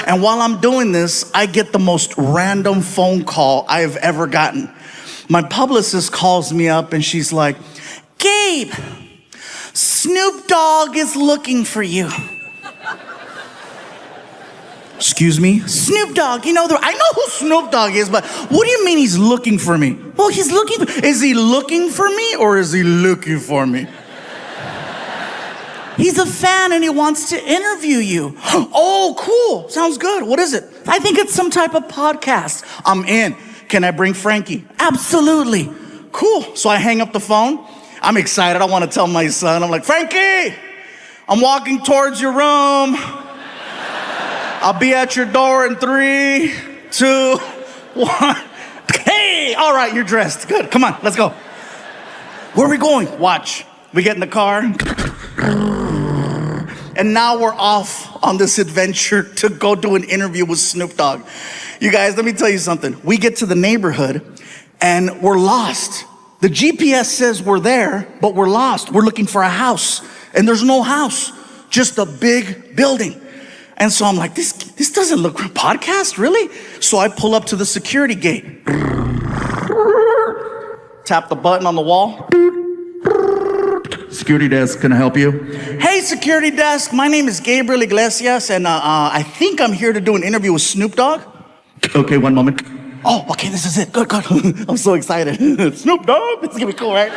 And while I'm doing this, I get the most random phone call I have ever gotten. My publicist calls me up and she's like, Gabe, Snoop Dogg is looking for you. Excuse me? Snoop Dogg, I know who Snoop Dogg is, but what do you mean he's looking for me? Well, is he looking for me or is he looking for me? He's a fan and he wants to interview you. Oh, cool. Sounds good. What is it? I think it's some type of podcast. I'm in. Can I bring Frankie? Absolutely. Cool. So I hang up the phone. I'm excited. I want to tell my son. I'm like, Frankie, I'm walking towards your room. I'll be at your door in 3, 2, 1. Hey, all right, you're dressed. Good. Come on, let's go. Where are we going? Watch. We get in the car. And now we're off on this adventure to go do an interview with Snoop Dogg. You guys, let me tell you something. We get to the neighborhood and we're lost. The GPS says we're there, but we're lost. We're looking for a house and there's no house, just a big building. And so I'm like, this doesn't look like a podcast, really? So I pull up to the security gate. Tap the button on the wall. Security desk, can I help you? Hey, security desk, my name is Gabriel Iglesias, and I think I'm here to do an interview with Snoop Dogg. Okay, one moment. Oh, okay, this is it. Good. I'm so excited. Snoop Dogg, this is gonna be cool, right?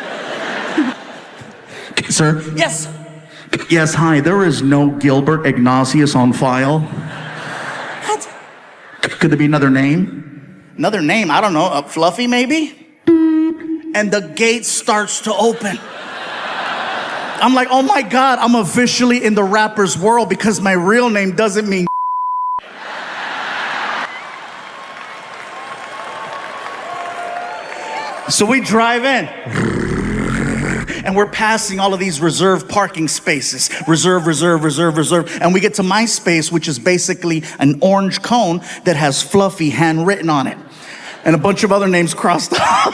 Sir? Yes. Yes, hi, there is no Gilbert Ignatius on file. What? Could there be another name? Another name? I don't know, Fluffy maybe? And the gate starts to open. I'm like, oh my God, I'm officially in the rapper's world because my real name doesn't mean So we drive in. And we're passing all of these reserved parking spaces. Reserve. And we get to my space, which is basically an orange cone that has Fluffy handwritten on it. And a bunch of other names crossed off.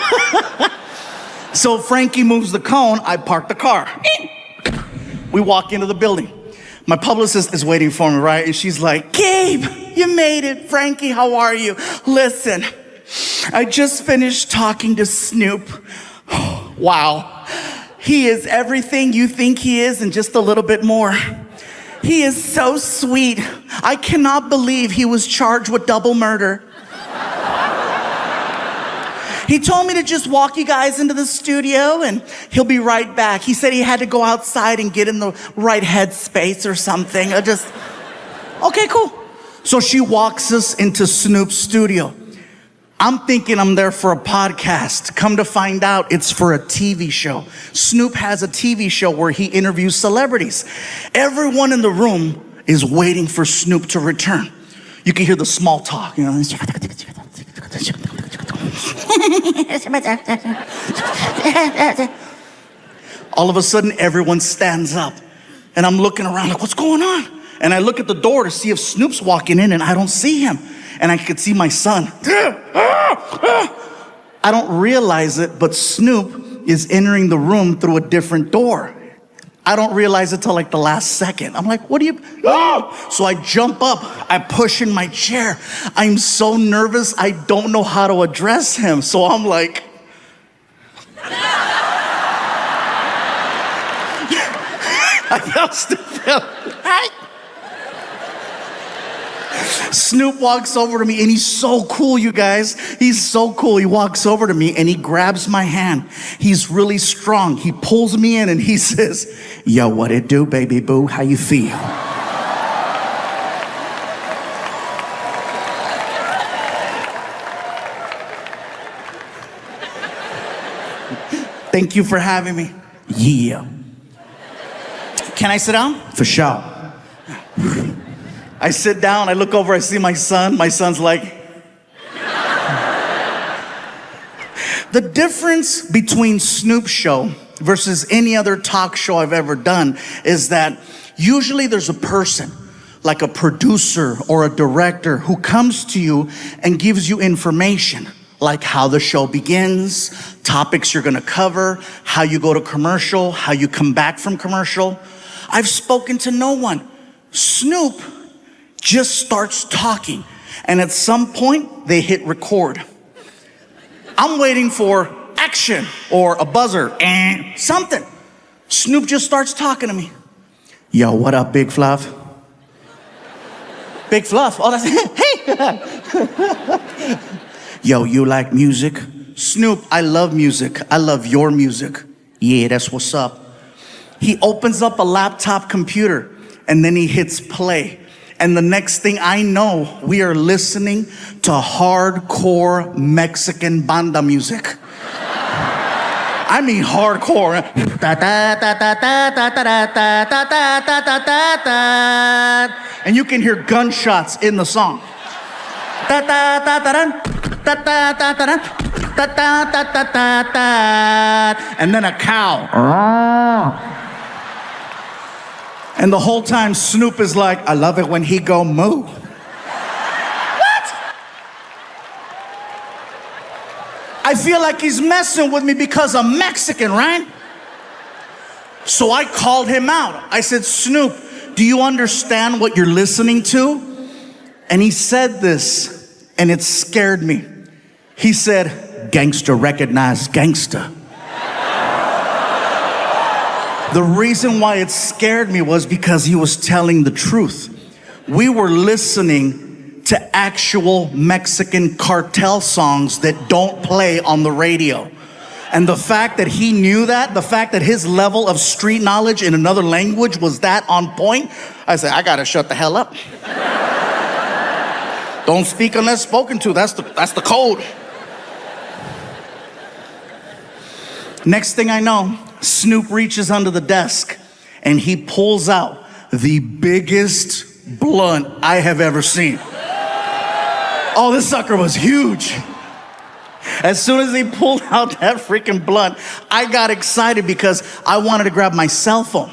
So Frankie moves the cone, I park the car. We walk into the building. My publicist is waiting for me, right? And she's like, Gabe, you made it. Frankie, how are you? Listen, I just finished talking to Snoop. Wow. He is everything you think he is and just a little bit more. He is so sweet. I cannot believe he was charged with double murder. He told me to just walk you guys into the studio and he'll be right back. He said he had to go outside and get in the right headspace or something. Okay, cool. So she walks us into Snoop's studio. I'm thinking I'm there for a podcast. Come to find out, it's for a TV show. Snoop has a TV show where he interviews celebrities. Everyone in the room is waiting for Snoop to return. You can hear the small talk, All of a sudden, everyone stands up. And I'm looking around like, what's going on? And I look at the door to see if Snoop's walking in and I don't see him. And I could see my son. I don't realize it, but Snoop is entering the room through a different door. I don't realize it till like the last second. I'm like, what do you? Oh! So I jump up, I push in my chair. I'm so nervous, I don't know how to address him. So I'm like, I felt stupid. Snoop walks over to me and he's so cool, you guys. He's so cool. He walks over to me and he grabs my hand. He's really strong. He pulls me in and he says, yo, what it do, baby boo? How you feel? Thank you for having me. Yeah. Can I sit down? For sure. I sit down, I look over, I see my son. My son's like... The difference between Snoop's show versus any other talk show I've ever done is that usually there's a person, like a producer or a director, who comes to you and gives you information, like how the show begins, topics you're gonna cover, how you go to commercial, how you come back from commercial. I've spoken to no one. Snoop just starts talking. And at some point, they hit record. I'm waiting for action or a buzzer and something. Snoop just starts talking to me. Yo, what up, Big Fluff? Big Fluff. Oh, that's hey. Yo, you like music? Snoop, I love music. I love your music. Yeah, that's what's up. He opens up a laptop computer and then he hits play. And the next thing I know, we are listening to hardcore Mexican banda music. I mean hardcore. And you can hear gunshots in the song. And then a cow. And the whole time Snoop is like, I love it when he go moo. What? I feel like he's messing with me because I'm Mexican, right? So I called him out. I said, Snoop, do you understand what you're listening to? And he said this, and it scared me. He said, gangster recognize gangster. The reason why it scared me was because he was telling the truth. We were listening to actual Mexican cartel songs that don't play on the radio. And the fact that he knew that, the fact that his level of street knowledge in another language was that on point, I said, I gotta shut the hell up. Don't speak unless spoken to. That's the code. Next thing I know, Snoop reaches under the desk and he pulls out the biggest blunt I have ever seen. Oh, this sucker was huge. As soon as he pulled out that freaking blunt, I got excited because I wanted to grab my cell phone.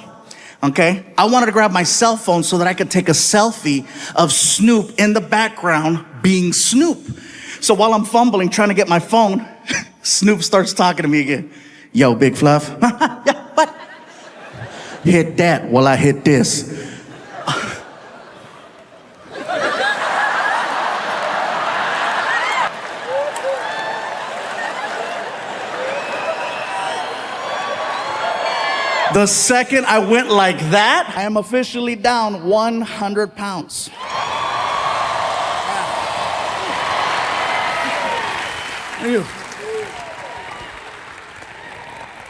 Okay? I wanted to grab my cell phone so that I could take a selfie of Snoop in the background being Snoop. So while I'm fumbling, trying to get my phone, Snoop starts talking to me again. Yo, Big Fluff. Yeah, what? Hit that while I hit this. The second I went like that, I am officially down 100 pounds. Yeah.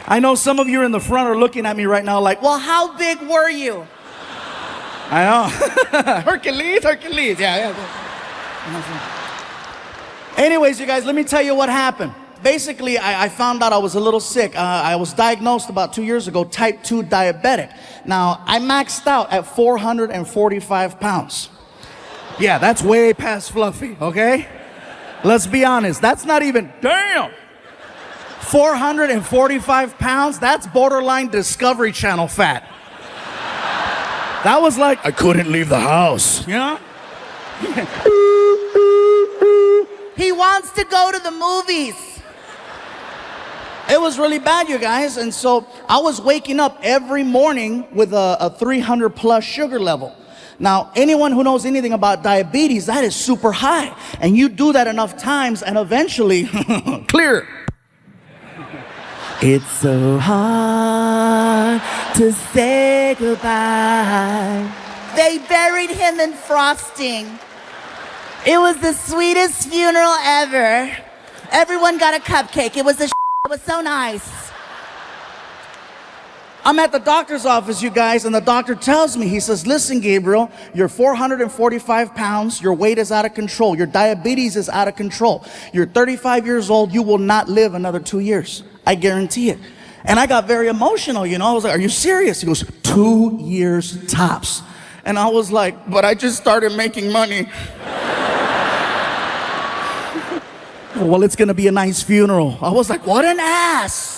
I know some of you in the front are looking at me right now like, well, how big were you? I know. Hercules. Yeah. Anyways, you guys, let me tell you what happened. Basically, I found out I was a little sick. I was diagnosed about 2 years ago, type 2 diabetic. Now, I maxed out at 445 pounds. Yeah, that's way past fluffy, okay? Let's be honest, that's not even, damn! 445 pounds, that's borderline Discovery Channel fat. That was like, I couldn't leave the house, you know? He wants to go to the movies. It was really bad, you guys, and so I was waking up every morning with a 300 plus sugar level. Now, anyone who knows anything about diabetes, that is super high. And you do that enough times and eventually, clear. It's so hard to say goodbye. They buried him in frosting. It was the sweetest funeral ever. Everyone got a cupcake. It was so nice. I'm at the doctor's office, you guys, and the doctor tells me, he says, listen, Gabriel, you're 445 pounds, your weight is out of control, your diabetes is out of control, you're 35 years old, you will not live another 2 years. I guarantee it. And I got very emotional, you know, I was like, are you serious? He goes, 2 years tops. And I was like, but I just started making money. Well, it's gonna be a nice funeral. I was like, what an ass.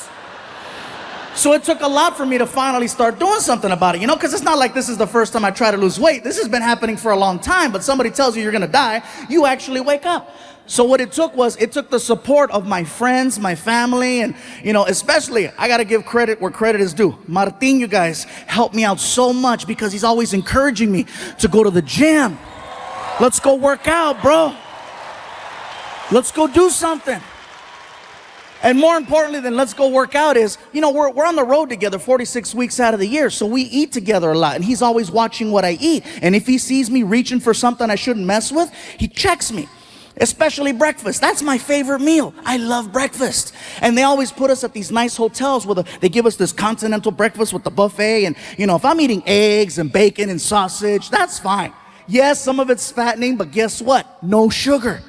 So it took a lot for me to finally start doing something about it, you know, because it's not like this is the first time I try to lose weight. This has been happening for a long time, but somebody tells you you're gonna die, you actually wake up. So what it took was, it took the support of my friends, my family, and, you know, especially, I gotta give credit where credit is due. Martin, you guys, helped me out so much because he's always encouraging me to go to the gym. Let's go work out, bro. Let's go do something. And more importantly than let's go work out is, you know, we're on the road together 46 weeks out of the year, so we eat together a lot, and he's always watching what I eat. And if he sees me reaching for something I shouldn't mess with, he checks me, especially breakfast. That's my favorite meal. I love breakfast. And they always put us at these nice hotels where they give us this continental breakfast with the buffet. And, you know, if I'm eating eggs and bacon and sausage, that's fine. Yes, some of it's fattening, but guess what? No sugar.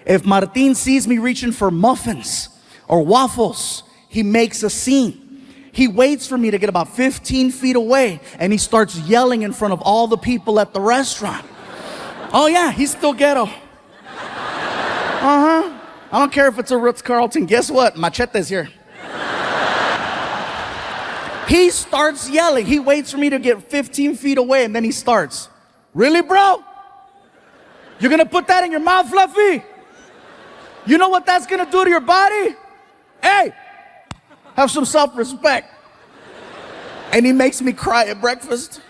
If Martin sees me reaching for muffins or waffles, he makes a scene. He waits for me to get about 15 feet away, and he starts yelling in front of all the people at the restaurant. Oh yeah, he's still ghetto. I don't care if it's a Ritz-Carlton. Guess what? Machete's here. He starts yelling. He waits for me to get 15 feet away, and then he starts. Really, bro? You're gonna put that in your mouth, Fluffy? You know what that's gonna do to your body? Hey, have some self-respect. And he makes me cry at breakfast.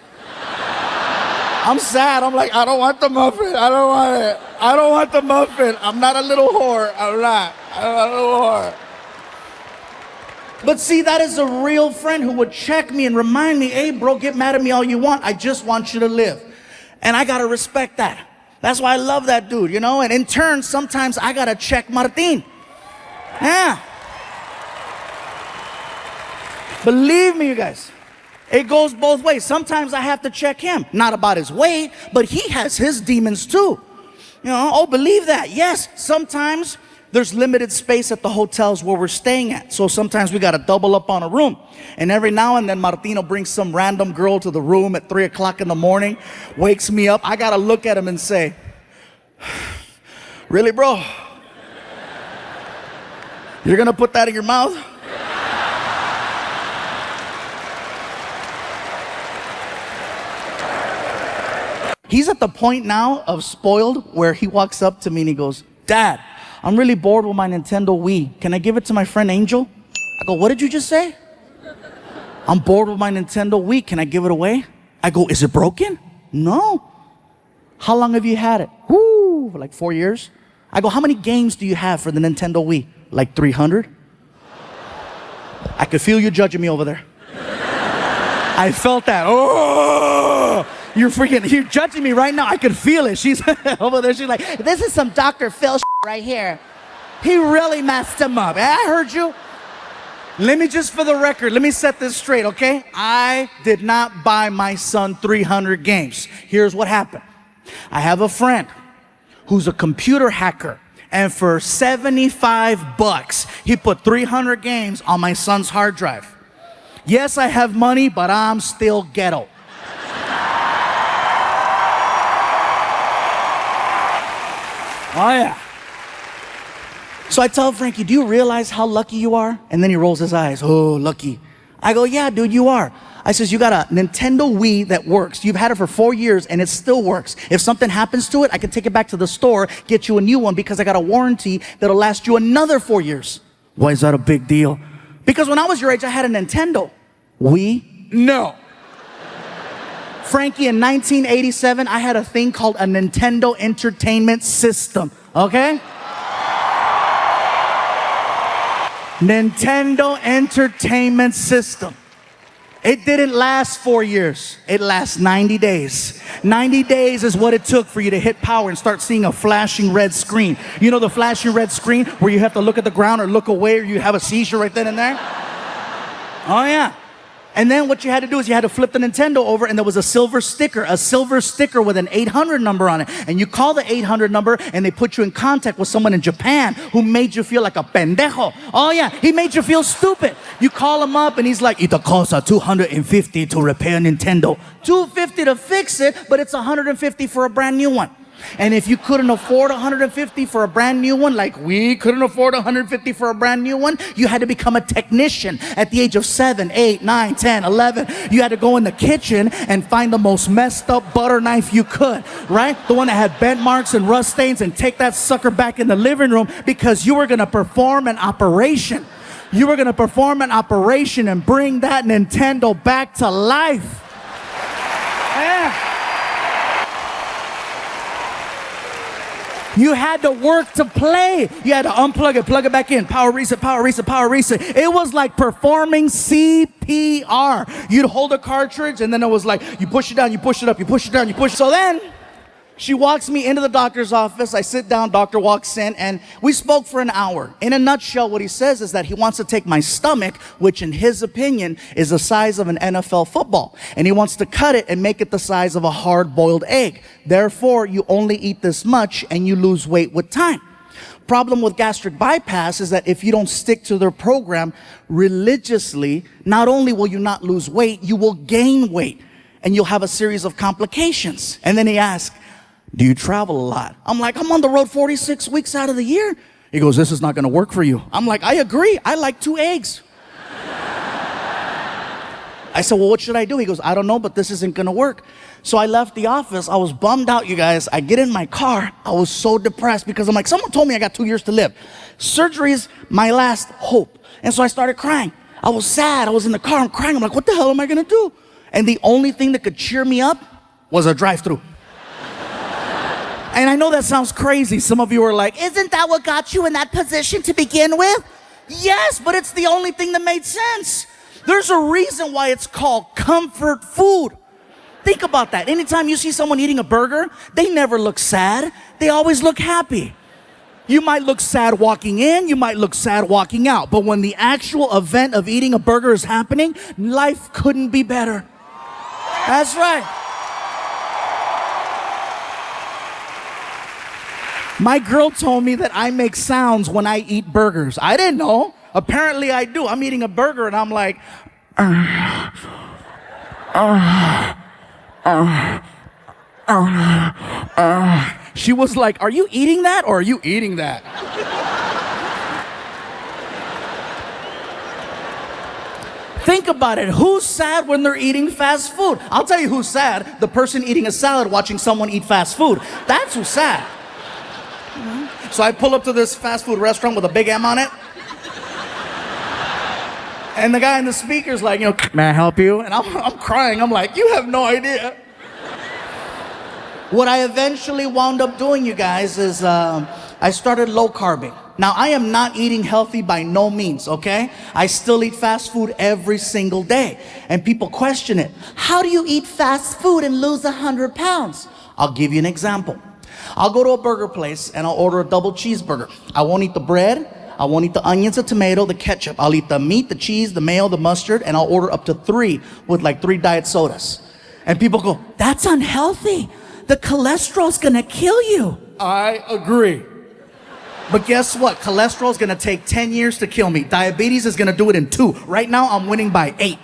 I'm sad. I'm like, I don't want the muffin. I don't want it. I don't want the muffin. I'm not a little whore. I'm not a little whore. But see, that is a real friend who would check me and remind me, hey, bro, get mad at me all you want. I just want you to live. And I gotta respect that. That's why I love that dude, you know? And in turn, sometimes I gotta check Martin. Yeah. Believe me, you guys, it goes both ways. Sometimes I have to check him, not about his weight, but he has his demons too. You know, oh, believe that. Yes, sometimes there's limited space at the hotels where we're staying at. So sometimes we got to double up on a room. And every now and then Martino brings some random girl to the room at 3 o'clock in the morning, wakes me up. I got to look at him and say, really, bro? You're going to put that in your mouth? He's at the point now of spoiled where he walks up to me and he goes, Dad, I'm really bored with my Nintendo Wii. Can I give it to my friend Angel? I go, what did you just say? I'm bored with my Nintendo Wii. Can I give it away? I go, is it broken? No. How long have you had it? Woo, like 4 years. I go, how many games do you have for the Nintendo Wii? Like 300. I could feel you judging me over there. I felt that. Oh, you're judging me right now. I could feel it. She's over there. She's like, this is some Dr. Phil right here. He really messed him up. I heard you. Let me just, for the record, let me set this straight, okay? I did not buy my son 300 games. Here's what happened. I have a friend who's a computer hacker, and for $75, he put 300 games on my son's hard drive. Yes, I have money, but I'm still ghetto. Oh, yeah. So I tell Frankie, do you realize how lucky you are? And then he rolls his eyes. Oh, lucky. I go, yeah, dude, you are. I says, you got a Nintendo Wii that works. You've had it for 4 years and it still works. If something happens to it, I can take it back to the store, get you a new one because I got a warranty that'll last you another 4 years. Why is that a big deal? Because when I was your age, I had a Nintendo. Wii? No. Frankie, in 1987, I had a thing called a Nintendo Entertainment System, okay? Nintendo Entertainment System. It didn't last 4 years. It lasts 90 days. 90 days is what it took for you to hit power and start seeing a flashing red screen. You know the flashing red screen where you have to look at the ground or look away or you have a seizure right then and there? Oh, yeah. And then what you had to do is you had to flip the Nintendo over and there was a silver sticker with an 800 number on it. And you call the 800 number and they put you in contact with someone in Japan who made you feel like a pendejo. Oh yeah, he made you feel stupid. You call him up and he's like, it costs $250 to repair Nintendo. $250 to fix it, but it's $150 for a brand new one. And if you couldn't afford $150 for a brand new one, like we couldn't afford $150 for a brand new one, you had to become a technician at the age of 7, 8, 9, 10, 11. You had to go in the kitchen and find the most messed up butter knife you could, right? The one that had bent marks and rust stains, and take that sucker back in the living room because you were going to perform an operation. You were going to perform an operation and bring that Nintendo back to life. Yeah. You had to work to play. You had to unplug it, plug it back in, power reset, power reset, power reset. It was like performing CPR. You'd hold a cartridge and then it was like, you push it down, you push it up, you push it down, you push it. So then she walks me into the doctor's office. I sit down, doctor walks in, and we spoke for an hour. In a nutshell, what he says is that he wants to take my stomach, which in his opinion is the size of an NFL football, and he wants to cut it and make it the size of a hard-boiled egg. Therefore, you only eat this much and you lose weight with time. Problem with gastric bypass is that if you don't stick to their program religiously, not only will you not lose weight, you will gain weight, and you'll have a series of complications. And then he asked, do you travel a lot? I'm like, I'm on the road 46 weeks out of the year. He goes, this is not going to work for you. I'm like, I agree. I like 2 eggs. I said, well, what should I do? He goes, I don't know, but this isn't going to work. So I left the office. I was bummed out, you guys. I get in my car. I was so depressed because I'm like, someone told me I got 2 years to live. Surgery is my last hope. And so I started crying. I was sad. I was in the car. I'm crying. I'm like, what the hell am I going to do? And the only thing that could cheer me up was a drive-thru. And I know that sounds crazy. Some of you are like, isn't that what got you in that position to begin with? Yes, but it's the only thing that made sense. There's a reason why it's called comfort food. Think about that. Anytime you see someone eating a burger, they never look sad. They always look happy. You might look sad walking in, you might look sad walking out, but when the actual event of eating a burger is happening, life couldn't be better. That's right. My girl told me that I make sounds when I eat burgers. I didn't know. Apparently I do. I'm eating a burger and I'm like, She was like, are you eating that or are you eating that? Think about it. Who's sad when they're eating fast food? I'll tell you who's sad. The person eating a salad watching someone eat fast food. That's who's sad. So I pull up to this fast food restaurant with a big M on it. And the guy in the speaker's like, may I help you? And I'm crying. I'm like, you have no idea. What I eventually wound up doing, you guys, is I started low carbing. Now, I am not eating healthy by no means, okay? I still eat fast food every single day. And people question it. How do you eat fast food and lose 100 pounds? I'll give you an example. I'll go to a burger place and I'll order a double cheeseburger. I won't eat the bread. I won't eat the onions, the tomato, the ketchup. I'll eat the meat, the cheese, the mayo, the mustard, and I'll order up to 3 with like 3 diet sodas. And people go, that's unhealthy. The cholesterol's gonna kill you. I agree. But guess what? Cholesterol's gonna take 10 years to kill me. Diabetes is gonna do it in 2. Right now, I'm winning by 8.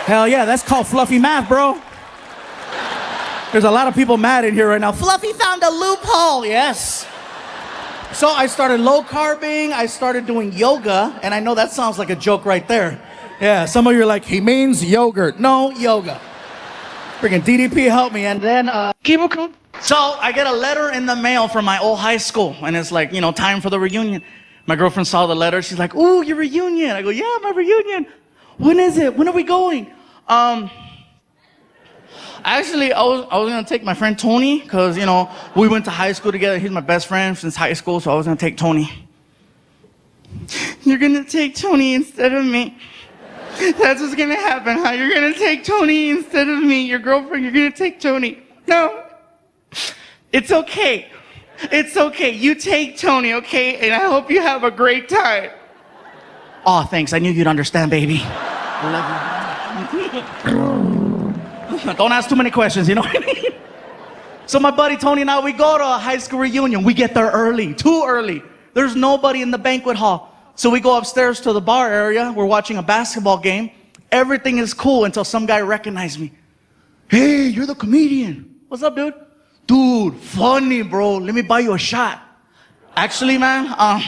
Hell yeah, that's called fluffy math, bro. There's a lot of people mad in here right now. Fluffy found a loophole, yes. So I started low carbing, I started doing yoga, and I know that sounds like a joke right there. Yeah, some of you are like, he means yogurt. No, yoga. Freaking DDP helped me, and then, So I get a letter in the mail from my old high school, and it's like, time for the reunion. My girlfriend saw the letter, she's like, ooh, your reunion. I go, yeah, my reunion. When is it? When are we going? Actually, I was gonna take my friend Tony, because, we went to high school together. He's my best friend since high school, so I was gonna take Tony. You're gonna take Tony instead of me. That's what's gonna happen, huh? You're gonna take Tony instead of me. Your girlfriend, you're gonna take Tony. No. It's okay. It's okay. You take Tony, okay? And I hope you have a great time. Aw, thanks. I knew you'd understand, baby. I love you. Don't ask too many questions, you know what I mean? So my buddy Tony and I, we go to a high school reunion. We get there early, too early. There's nobody in the banquet hall. So we go upstairs to the bar area. We're watching a basketball game. Everything is cool until some guy recognized me. Hey, you're the comedian. What's up, dude? Dude, funny, bro. Let me buy you a shot. Actually, man, I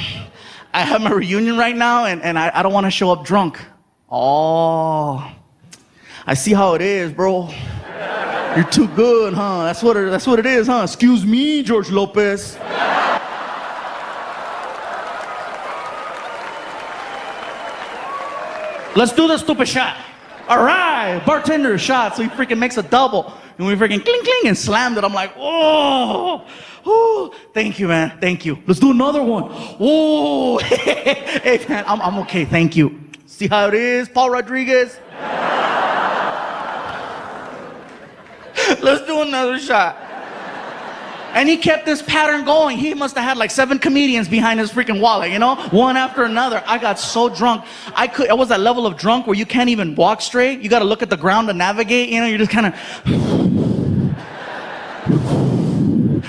have my reunion right now, and I don't want to show up drunk. Oh, I see how it is, bro. You're too good, huh? That's what it is, huh? Excuse me, George Lopez. Let's do the stupid shot. All right, bartender shot. So he freaking makes a double. And we freaking cling, cling, and slammed it. I'm like, oh, thank you, man. Thank you. Let's do another one. Oh, hey, man, I'm okay. Thank you. See how it is, Paul Rodriguez? Let's do another shot. And he kept this pattern going. He must have had like 7 comedians behind his freaking wallet, you know? One after another. I got so drunk. I was that level of drunk where you can't even walk straight. You got to look at the ground to navigate. You know, you're just kind of...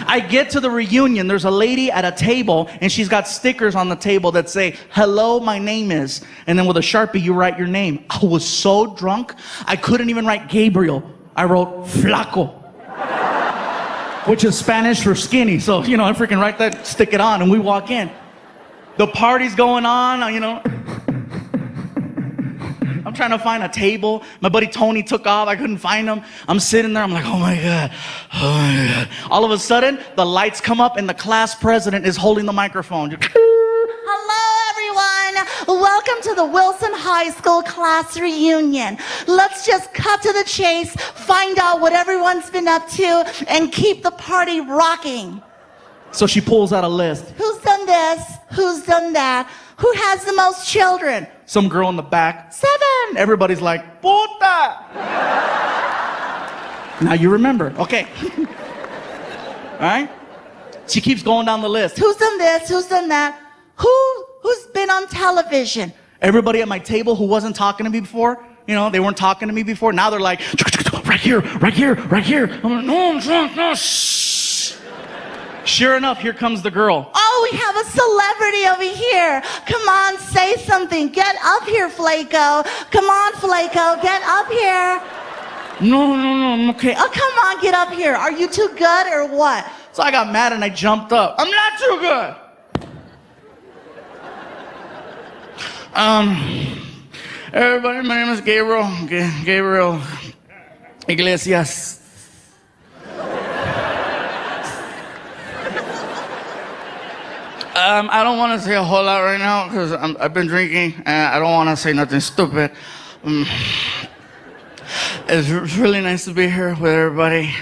I get to the reunion. There's a lady at a table, and she's got stickers on the table that say, hello, my name is. And then with a Sharpie, you write your name. I was so drunk, I couldn't even write Gabriel. I wrote Flaco, which is Spanish for skinny. So, you know, I freaking write that, stick it on, and we walk in. The party's going on, you know. I'm trying to find a table. My buddy Tony took off. I couldn't find him. I'm sitting there. I'm like, oh my God. Oh my God. All of a sudden, the lights come up, and the class president is holding the microphone. Hello, everyone. Welcome to the Wilson High School class reunion. Let's just cut to the chase, find out what everyone's been up to, and keep the party rocking. So she pulls out a list. Who's done this? Who's done that? Who has the most children? Some girl in the back. 7. Everybody's like, puta. Now you remember. Okay. All right? She keeps going down the list. Who's done this? Who's done that? Who's been on television? Everybody at my table who wasn't talking to me before, you know, they weren't talking to me before. Now they're like, right here, right here, right here. I'm like, no, I'm drunk, no, shh. Sure enough, here comes the girl. Oh, we have a celebrity over here. Come on, say something. Get up here, Flaco. Come on, Flaco, get up here. No, I'm okay. Oh, come on, get up here. Are you too good or what? So I got mad and I jumped up. I'm not too good. Everybody, my name is Gabriel Iglesias. I don't want to say a whole lot right now because I've been drinking and I don't want to say nothing stupid. It's really nice to be here with everybody.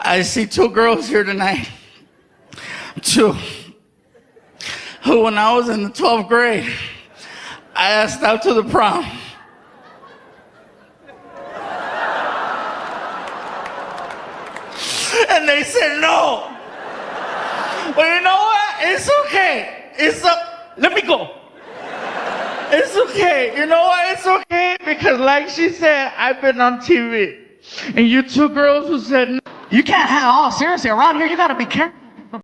I see 2 girls here tonight. 2. Who, when I was in the 12th grade, I asked out to the prom. And they said no. But you know what? It's okay. Let me go. It's okay. You know what? It's okay because like she said, I've been on TV. And you 2 girls who said no. You can't have, seriously, around here you gotta be careful.